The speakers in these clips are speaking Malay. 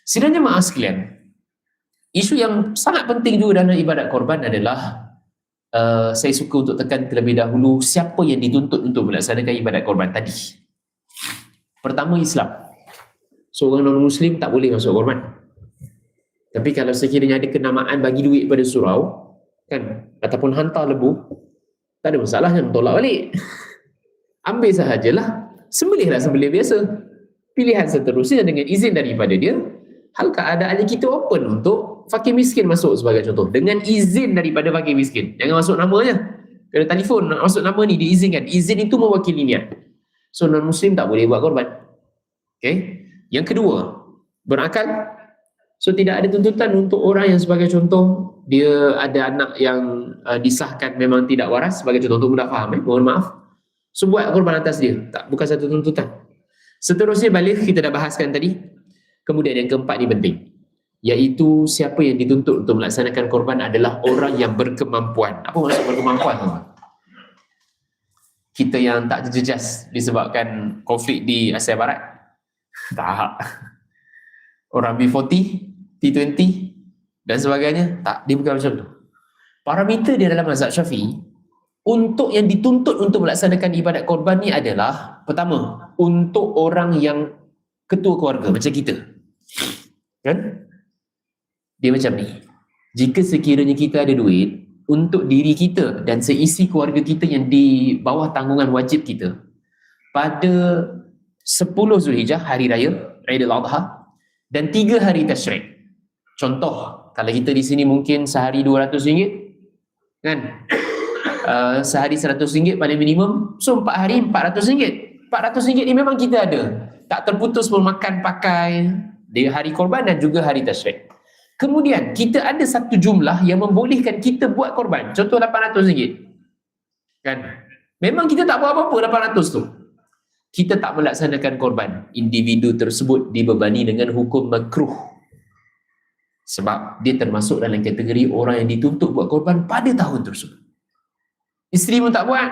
Sebenarnya maaf sekalian, isu yang sangat penting juga dalam ibadat korban adalah saya suka untuk tekan terlebih dahulu siapa yang dituntut untuk melaksanakan ibadat korban tadi. Pertama, Islam. Seorang non-Muslim tak boleh masuk korban. Tapi kalau sekiranya ada kenamaan bagi duit pada surau, kan, ataupun hantar lebuh, tak ada masalah yang tolak balik. Ambil sahajalah, sembelihlah sembelih biasa. Pilihan seterusnya dengan izin daripada dia, hal keadaannya kita open untuk fakir miskin masuk sebagai contoh. Dengan izin daripada fakir miskin. Jangan masuk namanya. Kena telefon, nak masuk nama ni, diizinkan. Izin itu mewakili niat. So, non-Muslim tak boleh buat korban. Okay? Yang kedua, berakal. So, tidak ada tuntutan untuk orang yang sebagai contoh, dia ada anak yang disahkan memang tidak waras, sebagai contoh, untuk mudah faham, mohon maaf. So, buat korban atas dia. Tak, bukan satu tuntutan. Seterusnya, balik kita dah bahaskan tadi. Kemudian yang keempat ni penting, iaitu siapa yang dituntut untuk melaksanakan korban adalah orang yang berkemampuan. Apa maksud berkemampuan? Kita yang tak terjejas disebabkan konflik di Asia Barat? Tak. Orang B40, T20 dan sebagainya? Tak, dia bukan macam tu. Parameter dia dalam mazhab Syafi'i, untuk yang dituntut untuk melaksanakan ibadat korban ni adalah, pertama, untuk orang yang ketua keluarga macam kita. Kan? Dia macam ni. Jika sekiranya kita ada duit untuk diri kita dan seisi keluarga kita yang di bawah tanggungan wajib kita, pada 10 Zulhijjah, hari raya Aidil Adha, dan 3 hari Tashrik. Contoh, kalau kita di sini mungkin sehari RM200, kan? Sehari RM100 paling minimum, so 4 hari RM400. RM400 ni memang kita ada, tak terputus pun makan pakai di hari korban dan juga hari Tashrik. Kemudian kita ada satu jumlah yang membolehkan kita buat korban, contoh RM800, kan? Memang kita tak buat apa-apa 800 tu, kita tak melaksanakan korban, individu tersebut dibebani dengan hukum makruh, sebab dia termasuk dalam kategori orang yang dituntut buat korban pada tahun tersebut. Isteri pun tak buat,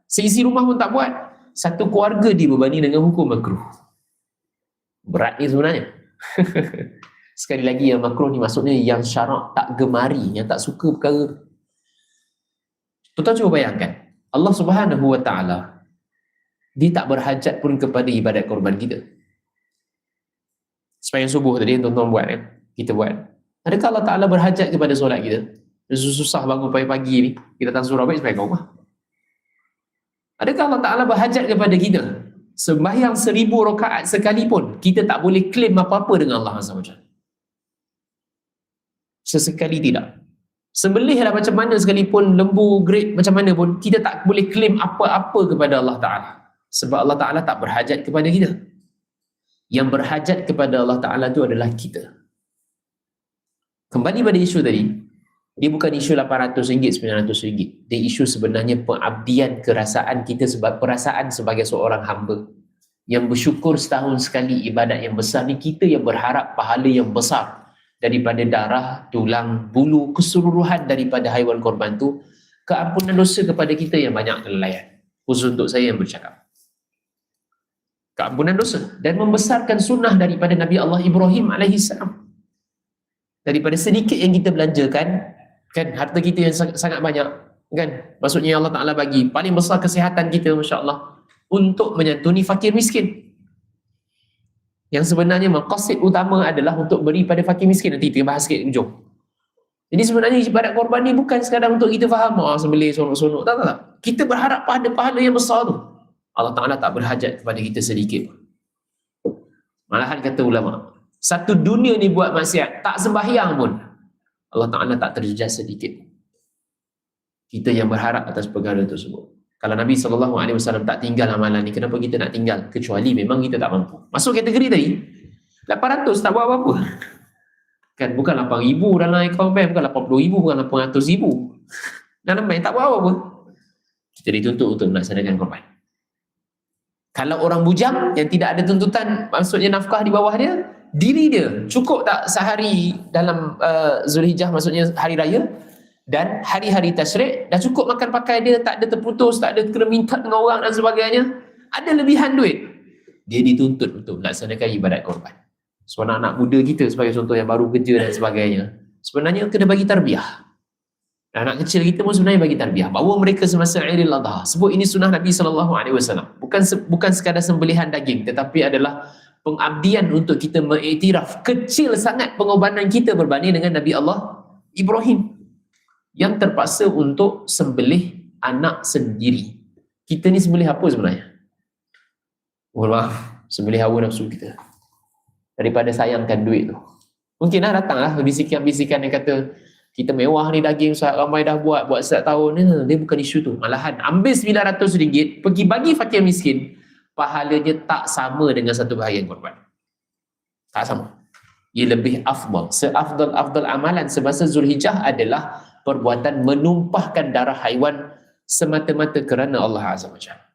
seisi rumah pun tak buat, satu keluarga dibebani dengan hukum makruh. Berat ni sebenarnya. Sekali lagi, yang makruh ni maksudnya yang syarak tak gemari, yang tak suka perkara. Tuan-tuan cuba bayangkan, Allah Subhanahu Wa Taala, dia tak berhajat pun kepada ibadat korban kita. Sembahyang subuh tadi yang tuan-tuan buat, kan? Kita buat. Adakah Allah Ta'ala berhajat kepada solat kita? Susah bangun pagi-pagi ni, kita datang surau baik sembahyang rumah. Adakah Allah Ta'ala berhajat kepada kita? Sembahyang 1000 rakaat sekalipun, kita tak boleh klaim apa-apa dengan Allah Azza wa Jalla. Sesekali tidak. Sembelihlah macam mana sekalipun, lembu, grade macam mana pun, kita tak boleh klaim apa-apa kepada Allah Ta'ala. Sebab Allah Ta'ala tak berhajat kepada kita. Yang berhajat kepada Allah Ta'ala itu adalah kita. Kembali pada isu tadi, dia bukan isu RM800, RM900. Dia isu sebenarnya pengabdian kerasaan kita, sebab perasaan sebagai seorang hamba yang bersyukur setahun sekali ibadat yang besar ni, kita yang berharap pahala yang besar daripada darah, tulang, bulu, keseluruhan daripada haiwan korban tu, keampunan dosa kepada kita yang banyak kelalaian. Khusus untuk saya yang bercakap. Keampunan dosa dan membesarkan sunnah daripada Nabi Allah Ibrahim alaihissalam. Daripada sedikit yang kita belanjakan, kan, harta kita yang sangat banyak, kan, maksudnya Allah Ta'ala bagi paling besar kesihatan kita, Masya Allah, untuk menyantuni fakir miskin. Yang sebenarnya maqasid utama adalah untuk beri pada fakir miskin. Nanti kita bahas sikit ujung. Jadi sebenarnya ibadat korban ni bukan sekadar untuk kita faham, sembelih sonok-sonok, tak. Kita berharap pada pahala yang besar tu. Allah Ta'ala tak berhajat kepada kita sedikit. Malahan kata ulama, satu dunia ni buat maksiat, tak sembahyang pun, Allah Ta'ala tak terjejas sedikit. Kita yang berharap atas perkara tersebut. Kalau Nabi SAW tak tinggal amalan ni, kenapa kita nak tinggal? Kecuali memang kita tak mampu. Masuk kategori tadi, 800 tak buat apa-apa. Kan, bukan 8,000 dalam akaun bank, bukan 80,000, bukan 800,000. Dalam bank tak buat apa-apa. Kita dituntut untuk melaksanakan korban. Kalau orang bujang yang tidak ada tuntutan, maksudnya nafkah di bawah dia, diri dia, cukup tak sehari dalam Zulhijjah, maksudnya hari raya, dan hari-hari Tashrik, dah cukup makan pakai dia, tak ada terputus, tak ada kena minta dengan orang dan sebagainya, ada lebihan duit, dia dituntut untuk melaksanakan ibadat korban. So anak-anak muda kita sebagai contoh yang baru kerja dan sebagainya, sebenarnya kena bagi tarbiyah. Anak kecil kita pun sebenarnya bagi tarbiyah. Bawa mereka semasa Aidil Adha. Sebut ini sunnah Nabi SAW. Bukan sekadar sembelihan daging, tetapi adalah pengabdian untuk kita mengiktiraf kecil sangat pengorbanan kita berbanding dengan Nabi Allah Ibrahim yang terpaksa untuk sembelih anak sendiri. Kita ni sembelih apa sebenarnya? Mohon maaf, sembelih hawa nafsu kita daripada sayangkan duit tu. Mungkinlah datanglah bisikan-bisikan yang kata kita mewah ni daging, Ustaz, ramai dah buat setiap tahun. Dia bukan isu tu. Malahan ambil RM900 pergi bagi fakir miskin, pahalanya tak sama dengan satu bahagian korban. Tak sama. Ia lebih afdal. Seafdal amalan semasa Zulhijjah adalah perbuatan menumpahkan darah haiwan semata-mata kerana Allah Azza wa Jalla.